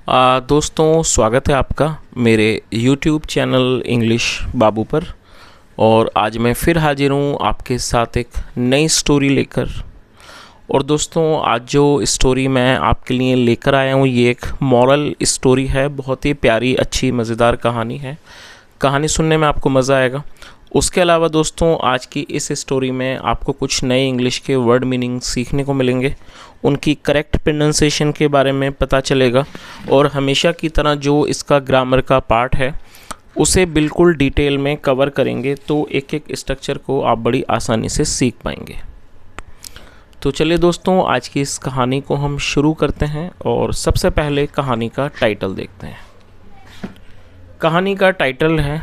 दोस्तों, स्वागत है आपका मेरे YouTube चैनल इंग्लिश बाबू पर। और आज मैं फिर हाजिर हूँ आपके साथ एक नई स्टोरी लेकर। और दोस्तों, आज जो स्टोरी मैं आपके लिए लेकर आया हूँ ये एक मॉरल स्टोरी है। बहुत ही प्यारी, अच्छी, मज़ेदार कहानी है। कहानी सुनने में आपको मज़ा आएगा। उसके अलावा दोस्तों, आज की इस स्टोरी में आपको कुछ नए इंग्लिश के वर्ड मीनिंग सीखने को मिलेंगे, उनकी करेक्ट प्रोनाउंसिएशन के बारे में पता चलेगा। और हमेशा की तरह जो इसका ग्रामर का पार्ट है उसे बिल्कुल डिटेल में कवर करेंगे, तो एक एक स्ट्रक्चर को आप बड़ी आसानी से सीख पाएंगे। तो चलिए दोस्तों, आज की इस कहानी को हम शुरू करते हैं। और सबसे पहले कहानी का टाइटल देखते हैं। कहानी का टाइटल है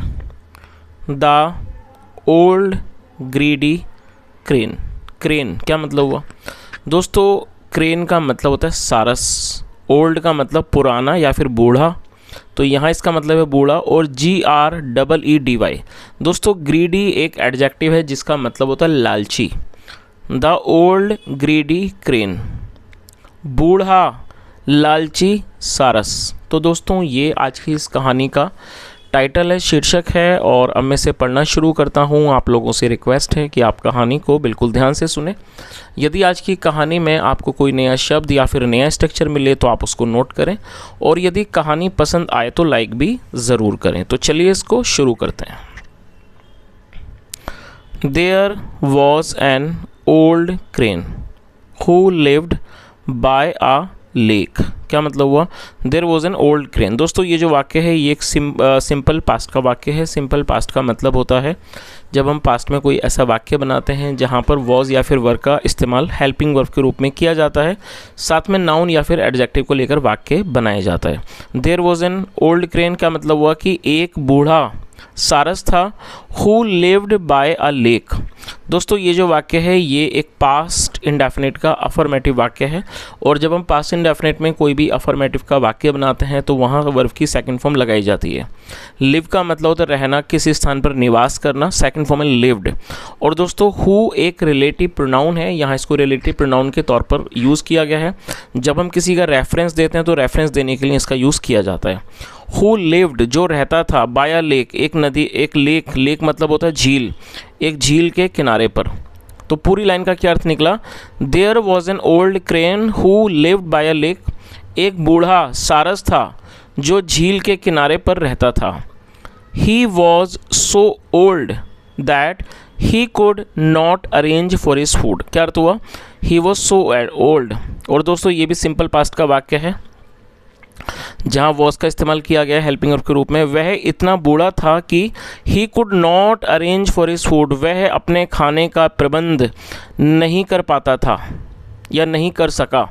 the old greedy crane. Crane क्या मतलब हुआ दोस्तों? क्रेन का मतलब होता है सारस। ओल्ड का मतलब पुराना या फिर बूढ़ा, तो यहाँ इसका मतलब है बूढ़ा। और GREEDY दोस्तों, ग्रीडी एक एडजेक्टिव है जिसका मतलब होता है लालची। द ओल्ड ग्रीडी क्रेन, बूढ़ा लालची सारस। तो दोस्तों, ये आज की इस कहानी का टाइटल है, शीर्षक है। और अब मैं इसे पढ़ना शुरू करता हूँ। आप लोगों से रिक्वेस्ट है कि आप कहानी को बिल्कुल ध्यान से सुने। यदि आज की कहानी में आपको कोई नया शब्द या फिर नया स्ट्रक्चर मिले तो आप उसको नोट करें। और यदि कहानी पसंद आए तो लाइक भी ज़रूर करें। तो चलिए इसको शुरू करते हैं। There was an old crane who lived by a lake. क्या मतलब हुआ? There was an old crane. दोस्तों, ये जो वाक्य है ये एक सिंपल पास्ट का वाक्य है। सिंपल पास्ट का मतलब होता है जब हम पास्ट में कोई ऐसा वाक्य बनाते हैं जहाँ पर वॉज या फिर वर्ब का इस्तेमाल हेल्पिंग वर्ब के रूप में किया जाता है, साथ में नाउन या फिर एडजेक्टिव को लेकर वाक्य बनाया जाता है। There was an old crane का मतलब हुआ कि एक बूढ़ा सारस था। Who lived by a lake. दोस्तों, ये जो वाक्य है ये एक पास्ट इंडेफिनिट का अफर्मेटिव वाक्य है। और जब हम पास्ट इंडेफिनिट में कोई भी अफर्मेटिव का वाक्य बनाते हैं तो वहाँ वर्ब की सेकंड फॉर्म लगाई जाती है। लिव का मतलब होता है रहना, किसी स्थान पर निवास करना। सेकंड फॉर्म है लिव्ड। और दोस्तों, हु एक रिलेटिव प्रोनाउन है। यहाँ इसको रिलेटिव प्रोनाउन के तौर पर यूज़ किया गया है। जब हम किसी का रेफरेंस देते हैं तो रेफरेंस देने के लिए इसका यूज़ किया जाता है। हु लिव्ड जो रहता था, बाय अ लेक एक नदी, एक लेक। लेक मतलब होता है झील, एक झील के किनारे पर। तो पूरी लाइन का क्या अर्थ निकला? There was an old crane who lived by a lake. एक बूढ़ा सारस था जो झील के किनारे पर रहता था। He was so old that he could not arrange for his food. क्या अर्थ हुआ? He was so old. और दोस्तों, ये भी सिंपल पास्ट का वाक्य है जहाँ वॉज का इस्तेमाल किया गया है हेल्पिंग वर्ब के रूप में। वह इतना बूढ़ा था कि he could not arrange for his food, वह अपने खाने का प्रबंध नहीं कर पाता था या नहीं कर सका।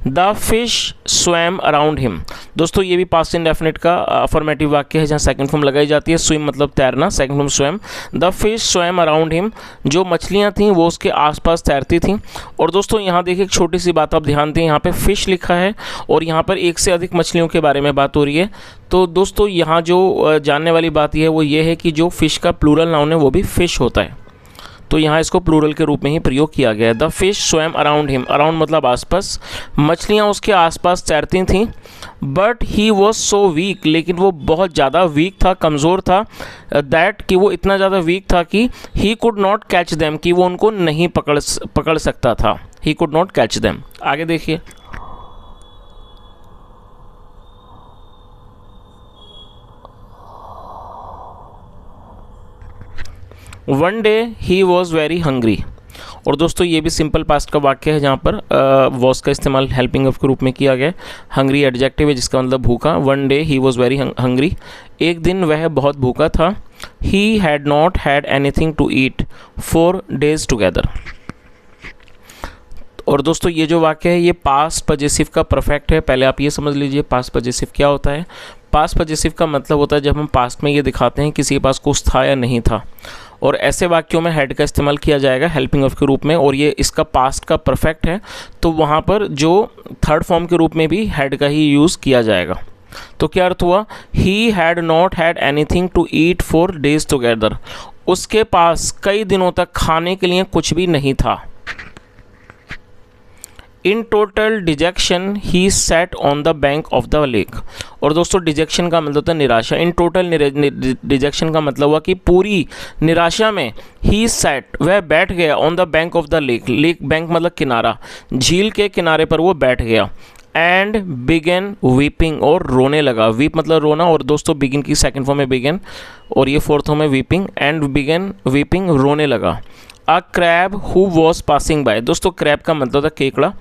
The fish swum around him. दोस्तों, ये भी पास्ट इंडेफिनिट का अफर्मेटिव वाक्य है जहाँ सेकंड फॉर्म लगाई जाती है। स्विम मतलब तैरना, second form swum. The fish swum around him, जो मछलियाँ थीं वो उसके आसपास तैरती थीं। और दोस्तों, यहाँ देखिए एक छोटी सी बात आप ध्यान दें, यहाँ पे फिश लिखा है और यहाँ पर एक से अधिक मछलियों के बारे में बात हो रही है। तो दोस्तों, यहाँ जो जानने वाली बात यह है वो ये है कि जो फिश का प्लूरल नाउन है वो भी फिश होता है। तो यहाँ इसको प्लूरल के रूप में ही प्रयोग किया गया है। The fish swum around him, around मतलब आसपास, मछलियाँ उसके आसपास तैरती थीं। But he was so weak, लेकिन वो बहुत ज़्यादा वीक था, कमज़ोर था। दैट कि वो इतना ज़्यादा वीक था कि he could not catch them, कि वो उनको नहीं पकड़ सकता था। He could not catch them. आगे देखिए। One day he was very hungry. और दोस्तों, ये भी सिंपल पास्ट का वाक्य है जहाँ पर वॉज का इस्तेमाल हेल्पिंग वर्ब के रूप में किया गया है। हंग्री एडजेक्टिव है जिसका मतलब भूखा। One day he was very hungry, एक दिन वह बहुत भूखा था। He had not had anything to eat 4 days together. और दोस्तों, ये जो वाक्य है ये पास्ट पजेसिव का परफेक्ट है। पहले आप ये समझ लीजिए पास्ट पजेसिव क्या होता है। पास्ट पजेसिव का मतलब होता है जब हम पास्ट में ये दिखाते हैं किसी के पास कुछ था या नहीं था। और ऐसे वाक्यों में हेड का इस्तेमाल किया जाएगा हेल्पिंग वर्ब के रूप में। और ये इसका पास्ट का परफेक्ट है, तो वहाँ पर जो थर्ड फॉर्म के रूप में भी हेड का ही यूज़ किया जाएगा। तो क्या अर्थ हुआ? He had not had anything to eat 4 days together. उसके पास कई दिनों तक खाने के लिए कुछ भी नहीं था। In total detection he set on the bank of the lake. और दोस्तों डिजेक्शन का मतलब होता है निराशा। इन टोटल डिजेक्शन का मतलब हुआ कि पूरी निराशा में ही सेट, वह बैठ गया on the bank of the lake. Lake bank मतलब किनारा, झील के किनारे पर वो बैठ गया। एंड बिगन वीपिंग, और रोने लगा। वीप मतलब रोना, और दोस्तों बिगिन की सेकंड फॉर्म में बिगन और ये फोर्थ फॉर्म में वीपिंग। एंड बिगन वीपिंग, रोने लगा। A crab who was passing by. दोस्तों क्रैब का मतलब था केकड़ा,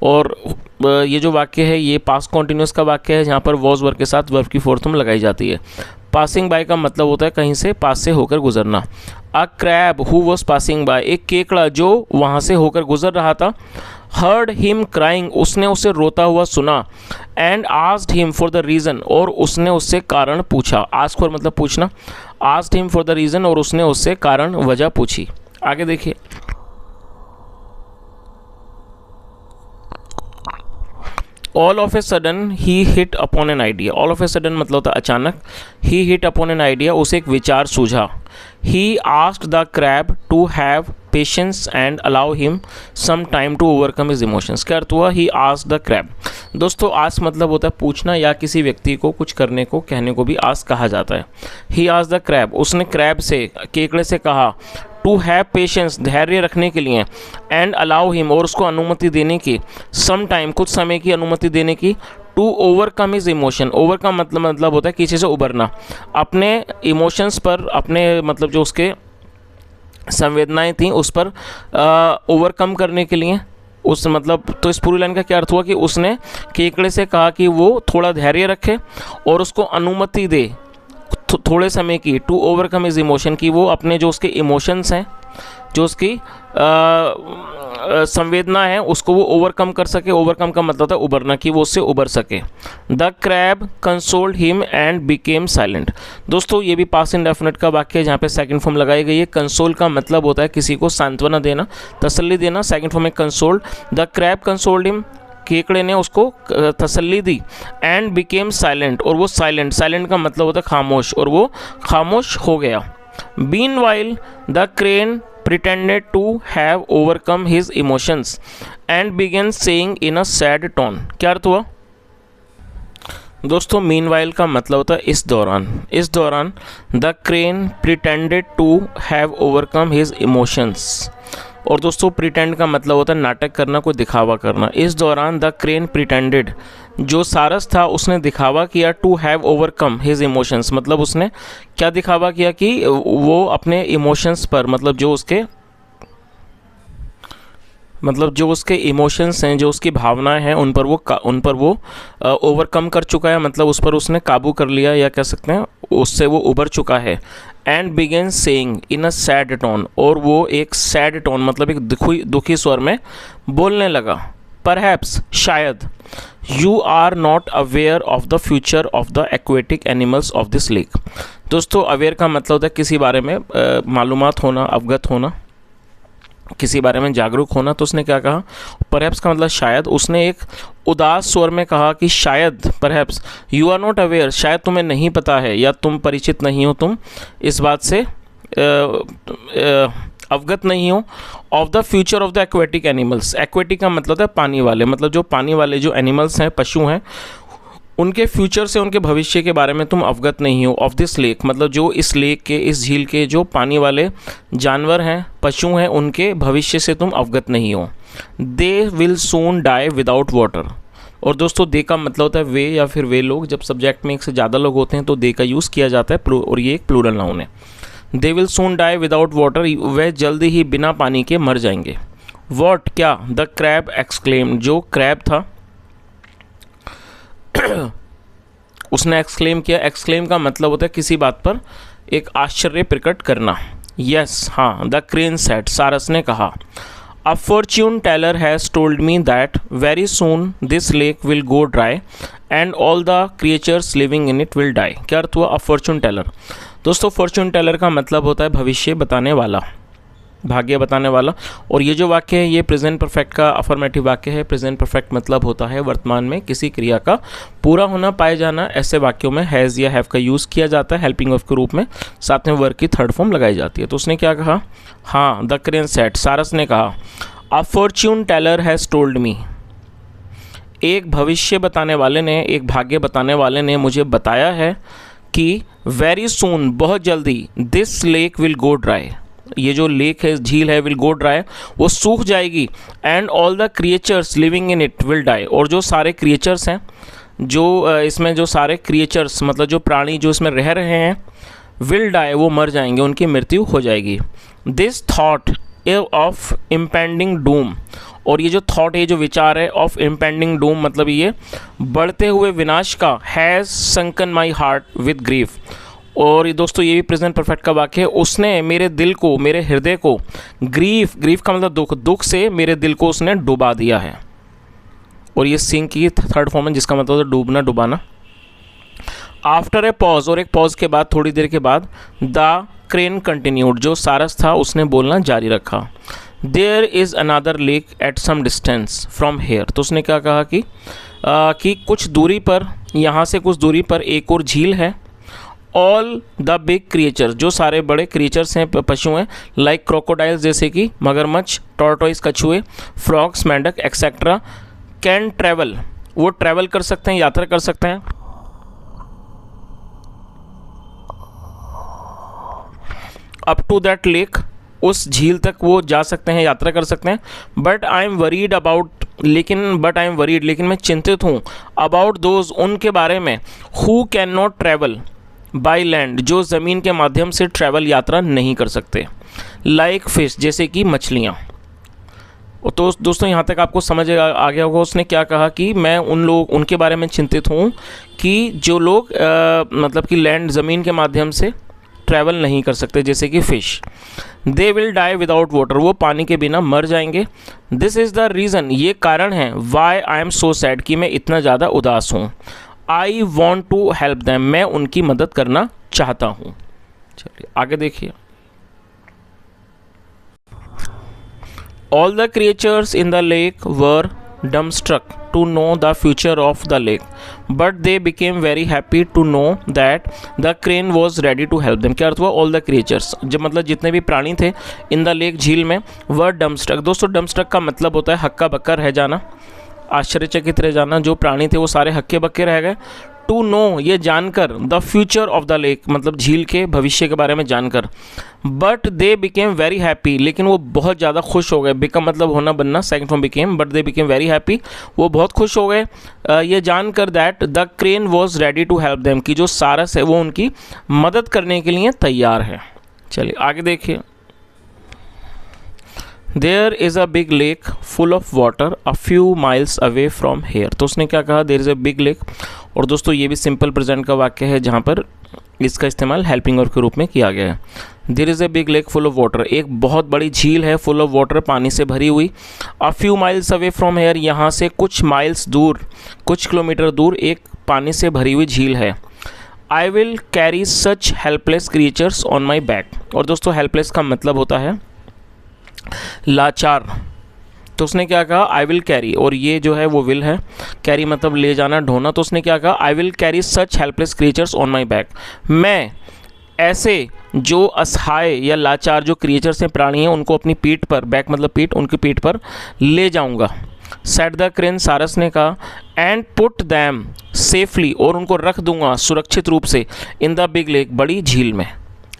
और ये जो वाक्य है ये पास्ट कॉन्टिन्यूस का वाक्य है जहाँ पर वॉज वर्ब के साथ वर्ब की फोर्थ फॉर्म लगाई जाती है। पासिंग बाय का मतलब होता है कहीं से पास से होकर गुजरना। A crab who was passing by, एक केकड़ा जो वहाँ से होकर गुजर रहा था। हर्ड हिम क्राइंग, उसने उसे रोता हुआ सुना। And asked him for the reason, और उसने उससे कारण पूछा। आस्क फॉर मतलब पूछना, asked him for the reason, और उसने उससे कारण वजह पूछी। आगे देखिए, all of a sudden he hit upon an idea. All of a sudden मतलब होता है अचानक। He hit upon an idea, उसे एक विचार सूझा। He asked the crab to have patience and allow him some time to overcome his emotions. क्या अर्थ हुआ? He asked the crab. दोस्तों आस्क मतलब होता है पूछना या किसी व्यक्ति को कुछ करने को कहने को भी आस्क कहा जाता है। ही आस्क्ड द क्रैब, उसने क्रैब से, केकड़े से कहा, टू हैव पेशेंस, धैर्य रखने के लिए, एंड अलाउ हिम, और उसको अनुमति देने की, सम टाइम, कुछ समय की अनुमति देने की, to overcome his emotion. Overcome मतलब होता है किसी से उबरना, अपने इमोशंस पर, अपने मतलब जो उसके संवेदनाएं थी उस पर ओवरकम करने के लिए। उस मतलब तो इस पूरी लाइन का क्या अर्थ हुआ कि उसने केकड़े से कहा कि वो थोड़ा धैर्य रखे और उसको अनुमति दे थोड़े समय की, टू ओवरकम हिज इमोशन, की वो अपने जो उसके इमोशंस हैं, जो उसकी संवेदना है, उसको वो ओवरकम कर सके। ओवरकम का मतलब होता है उबरना, कि वो उससे उबर सके। The crab consoled him and became silent. दोस्तों ये भी पास्ट इंडेफिनिट का वाक्य है जहाँ पे सेकंड फॉर्म लगाई गई है। कंसोल का मतलब होता है किसी को सांत्वना देना, तसल्ली देना। सेकंड फॉर्म में consoled. The crab consoled him, केकड़े ने उसको तसल्ली दी। एंड बिकेम साइलेंट, और वो साइलेंट, साइलेंट का मतलब होता है खामोश, और वो खामोश हो गया। Meanwhile, the crane pretended to have overcome his emotions and began saying in a sad tone। क्या अर्थ हुआ? दोस्तों meanwhile का मतलब होता है इस दौरान। इस दौरान the crane pretended to have overcome his emotions, और दोस्तों प्रिटेंड का मतलब होता है नाटक करना, कोई दिखावा करना। इस दौरान द क्रेन प्रिटेंडेड, जो सारस था उसने दिखावा किया, to have overcome his emotions, मतलब उसने क्या दिखावा किया कि वो अपने इमोशंस पर, मतलब जो उसके इमोशंस हैं, जो उसकी भावनाएं हैं, उन पर वो ओवरकम कर चुका है, मतलब उस पर उसने काबू कर लिया, या कह सकते हैं उससे वो उबर चुका है। And began saying in a sad tone, और वो एक सैड टोन मतलब एक दुखी स्वर में बोलने लगा। परहैप्स, शायद, you are not aware of the future of the aquatic animals of this lake. दोस्तों अवेयर का मतलब होता है किसी बारे में मालूमात होना, अवगत होना, किसी बारे में जागरूक होना। तो उसने क्या कहा? परहैप्स का मतलब शायद। उसने एक उदास स्वर में कहा कि शायद, perhaps, you are not aware, शायद तुम्हें नहीं पता है या तुम परिचित नहीं हो, तुम इस बात से अवगत नहीं हो, of the future of the aquatic animals. Aquatic का मतलब होता है पानी वाले, मतलब जो पानी वाले जो एनिमल्स हैं, पशु हैं, उनके फ्यूचर से, उनके भविष्य के बारे में तुम अवगत नहीं हो। ऑफ दिस लेक मतलब जो इस लेक के, इस झील के जो पानी वाले जानवर हैं, पशु हैं, उनके भविष्य से तुम अवगत नहीं हो। They will soon die without water, और दोस्तों दे का मतलब होता है वे या फिर वे लोग। जब सब्जेक्ट में एक से ज़्यादा लोग होते हैं तो दे का यूज़ किया जाता है, और ये एक प्लूरल नाउन है। They will soon die without water, वह जल्दी ही बिना पानी के मर जाएंगे। वॉट, क्या? द क्रैब एक्सक्लेम, जो क्रैब था उसने एक्सक्लेम किया। एक्सक्लेम का मतलब होता है किसी बात पर एक आश्चर्य प्रकट करना। यस, हाँ। द क्रेन सेड, सारस ने कहा, a fortune teller has told me that very soon this lake will go dry and all the creatures living in it will die. क्या अर्थ हुआ? A fortune teller. दोस्तों फॉर्च्यून टेलर का मतलब होता है भविष्य बताने वाला, भाग्य बताने वाला। और ये जो वाक्य है ये प्रेजेंट परफेक्ट का अफर्मेटिव वाक्य है। प्रेजेंट परफेक्ट मतलब होता है वर्तमान में किसी क्रिया का पूरा होना, पाए जाना। ऐसे वाक्यों में हैज़ या हैव का यूज़ किया जाता है हेल्पिंग ऑफ के रूप में, साथ में वर्ब की थर्ड फॉर्म लगाई जाती है। तो उसने क्या कहा? हाँ, द क्रेन सेड, सारस ने कहा, a fortune teller has told me, एक भविष्य बताने वाले ने, एक भाग्य बताने वाले ने मुझे बताया है कि वेरी सून, बहुत जल्दी, this lake will go dry, ये जो लेक है, झील है, विल गो ड्राई, वो सूख जाएगी, and all the creatures living in it will die, और जो सारे क्रिएचर्स हैं, जो इसमें जो सारे क्रिएचर्स मतलब जो प्राणी जो इसमें रह रहे हैं, विल डाई, वो मर जाएंगे, उनकी मृत्यु हो जाएगी। This thought of impending Doom, और ये जो थॉट है, जो विचार है, ऑफ इम्पेंडिंग डूम मतलब ये बढ़ते हुए विनाश का, has sunken my heart with grief, और ये दोस्तों ये भी प्रेजेंट परफेक्ट का वाक्य है, उसने मेरे दिल को, मेरे हृदय को, ग्रीफ, ग्रीफ का मतलब दुख, दुख से मेरे दिल को उसने डुबा दिया है। और ये सिंक की थर्ड फॉर्म है जिसका मतलब डूबना, डुबाना। आफ्टर ए पॉज, और एक पॉज के बाद, थोड़ी देर के बाद, द क्रेन कंटिन्यूड, जो सारस था उसने बोलना जारी रखा। There is another lake at some distance from here, तो उसने क्या कहा कि कुछ दूरी पर, यहाँ से कुछ दूरी पर एक और झील है। ऑल द बिग क्रिएचर्स, जो सारे बड़े क्रिएचर्स हैं, पशु हैं, लाइक क्रोकोडाइल्स जैसे कि मगरमच्छ, टॉर्टोइस कछुए, फ्रॉग्स मेंढक एक्सेट्रा, कैन ट्रैवल, वो ट्रैवल कर सकते हैं, यात्रा कर सकते हैं, अप टू दैट लेक, उस झील तक वो जा सकते हैं, यात्रा कर सकते हैं। But I am worried about, लेकिन मैं चिंतित हूँ, अबाउट दोज, उनके बारे में, who can not travel by land, जो ज़मीन के माध्यम से ट्रैवल, यात्रा नहीं कर सकते, लाइक फिश, जैसे कि मछलियाँ। तो दोस्तों यहाँ तक आपको समझ आ गया होगा उसने क्या कहा कि मैं उनके बारे में चिंतित हूँ कि जो लोग मतलब कि लैंड, ज़मीन के माध्यम से ट्रैवल नहीं कर सकते, जैसे कि fish. They will die without water, वो पानी के बिना मर जाएंगे। दिस इज़ द रीज़न, ये कारण है, why I am so sad, कि मैं इतना ज़्यादा उदास हूँ। I want to help them, मैं उनकी मदद करना चाहता हूँ। चलिए आगे देखिए। All the creatures in the lake were dumbstruck to know the future of the lake, but they became very happy to know that the crane was ready to help them। क्या अर्थ हुआ? All the creatures, जब मतलब जितने भी प्राणी थे in the lake, झील में, were dumbstruck। दोस्तों dumbstruck का मतलब होता है हक्का बक्का रह जाना, आश्चर्यचकित रह जाना। जो प्राणी थे वो सारे हक्के बक्के रह गए। टू नो, ये जानकर, the future of the lake मतलब झील के भविष्य के बारे में जानकर। But they became very happy, लेकिन वो बहुत ज़्यादा खुश हो गए। बिकम मतलब होना, बनना, second form became, but they became very happy, वो बहुत खुश हो गए ये जानकर that the crane was ready to help them, कि जो सारस है वो उनकी मदद करने के लिए तैयार है। चलिए आगे देखिए। There is a big lake full of water a few miles away from here. तो उसने क्या कहा? There is a big lake. और दोस्तों ये भी सिंपल प्रेजेंट का वाक्य है जहाँ पर इसका इस्तेमाल हेल्पिंग वर्ब के रूप में किया गया है। There is a big lake full of water, एक बहुत बड़ी झील है, फुल ऑफ वाटर, पानी से भरी हुई। अ few miles away from hair, यहाँ से कुछ माइल्स दूर, कुछ किलोमीटर दूर एक पानी से भरी हुई झील है। I will carry such helpless creatures on my back. और दोस्तों हेल्पलेस का मतलब होता है लाचार। तो उसने क्या कहा? आई विल कैरी, और ये जो है वो विल है, कैरी मतलब ले जाना, ढोना। तो उसने क्या कहा? I will carry such helpless creatures on my back, मैं ऐसे जो असहाय या लाचार जो क्रिएचर्स हैं, प्राणी हैं, उनको अपनी पीठ पर, बैक मतलब पीठ, उनकी पीठ पर ले जाऊंगा। सेट द क्रेन, सारस ने कहा, एंड पुट दैम सेफली, और उनको रख दूंगा सुरक्षित रूप से, इन द बिग लेक, बड़ी झील में।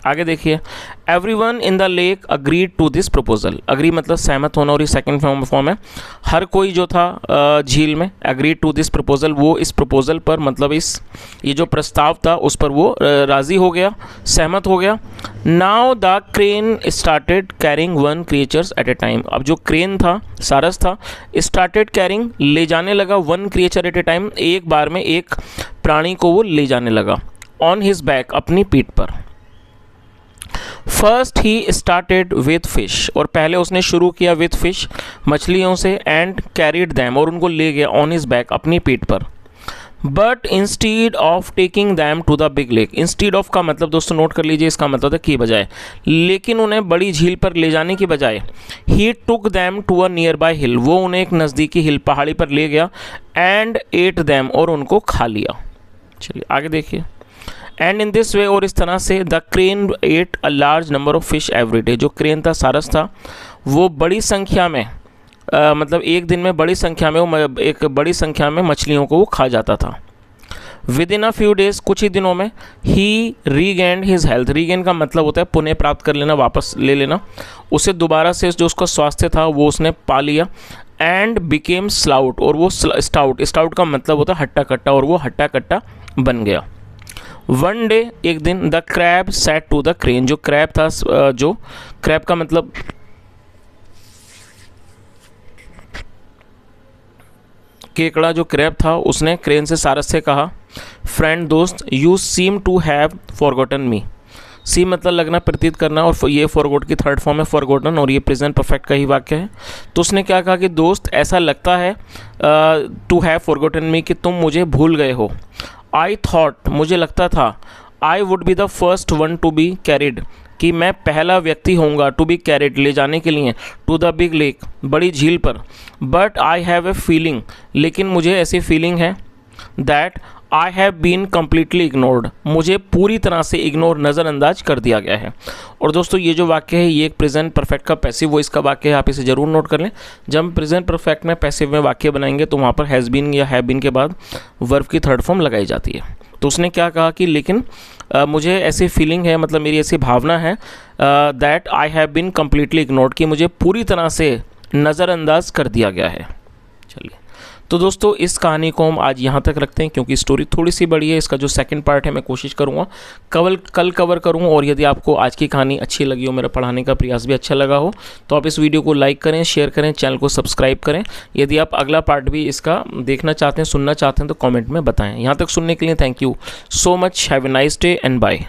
आगे देखिए। Everyone in the lake agreed to this proposal. Agree मतलब सहमत होना, और ये सेकंड फॉर्म है। हर कोई जो था झील में, अग्रीड टू दिस प्रपोजल, वो इस प्रपोजल पर मतलब ये जो प्रस्ताव था उस पर वो राज़ी हो गया, सहमत हो गया। Now the crane started carrying one creatures at a time. अब जो क्रेन था, सारस था, स्टार्टेड कैरिंग, ले जाने लगा, one creature at a time, एक बार में एक प्राणी को वो ले जाने लगा, ऑन हिज बैक, अपनी पीठ पर। First he started with fish, और पहले उसने शुरू किया विथ फिश, मछलियों से, एंड कैरिड दैम, और उनको ले गया ऑन हिज बैक, अपनी पीठ पर। But instead of taking them to the big lake, instead of का मतलब दोस्तों नोट कर लीजिए, इसका मतलब है की बजाय, लेकिन उन्हें बड़ी झील पर ले जाने की बजाय, he took them to a nearby hill, वो उन्हें एक नज़दीकी हिल, पहाड़ी पर ले गया, एंड एट दैम, और उनको खा लिया। चलिए आगे देखिए। एंड इन दिस वे, और इस तरह से, the crane at a large number of fish every day. जो क्रेन था, सारस था, वो बड़ी संख्या में मतलब एक दिन में बड़ी संख्या में एक बड़ी संख्या में मछलियों को वो खा जाता था। With in a few days, कुछ ही दिनों में, ही रीगेंड हिज हेल्थ। रीगेन का मतलब होता है पुनः प्राप्त कर लेना, वापस ले लेना। उसे दोबारा से जो उसका स्वास्थ्य था वो उसने पा लिया। एंड बिकेम स्लाउट, और वो स्टाउट, स्टाउट का मतलब होता है हट्टा कट्टा, और वो हट्टा कट्टा बन गया। वन डे, एक दिन, the crab said to the crane. जो क्रैब था, जो क्रैब का मतलब केकड़ा, जो क्रैब था, उसने क्रेन से सारस से कहा, फ्रेंड, दोस्त, you seem to have forgotten me. Seem मतलब लगना, प्रतीत करना, और ये फॉरगॉट की थर्ड फॉर्म है फॉरगॉटन, और ये प्रेजेंट परफेक्ट का ही वाक्य है। तो उसने क्या कहा कि दोस्त, ऐसा लगता है टू हैव फॉरगॉटन मी, कि तुम मुझे भूल गए हो। आई थॉट, मुझे लगता था, I would be the first one to be carried, कि मैं पहला व्यक्ति होऊंगा, टू बी कैरिड, ले जाने के लिए, टू द बिग लेक, बड़ी झील पर। But I have a feeling, लेकिन मुझे ऐसी फीलिंग है, that I have been completely ignored, मुझे पूरी तरह से इग्नोर, नज़रअंदाज कर दिया गया है। और दोस्तों ये जो वाक्य है ये एक प्रेजेंट परफेक्ट का पैसिव वॉइस का वाक्य है, आप इसे ज़रूर नोट कर लें। जब हम प्रेजेंट परफेक्ट में पैसिव में वाक्य बनाएंगे तो वहाँ पर हैज़ बीन या हैव बीन के बाद वर्ब की थर्ड फॉर्म लगाई जाती है। तो उसने क्या कहा कि लेकिन मुझे ऐसी फीलिंग है, मतलब मेरी ऐसी भावना है, that I have been completely ignored, कि मुझे पूरी तरह से नज़रअंदाज कर दिया गया है। चलिए, तो दोस्तों इस कहानी को हम आज यहाँ तक रखते हैं, क्योंकि स्टोरी थोड़ी सी बड़ी है। इसका जो सेकंड पार्ट है मैं कोशिश करूँगा कल कवर करूँ। और यदि आपको आज की कहानी अच्छी लगी हो, मेरा पढ़ाने का प्रयास भी अच्छा लगा हो, तो आप इस वीडियो को लाइक करें, शेयर करें, चैनल को सब्सक्राइब करें। यदि आप अगला पार्ट भी इसका देखना चाहते हैं, सुनना चाहते हैं, तो कॉमेंट में बताएँ। यहाँ तक सुनने के लिए thank you so much. Have a nice day and bye.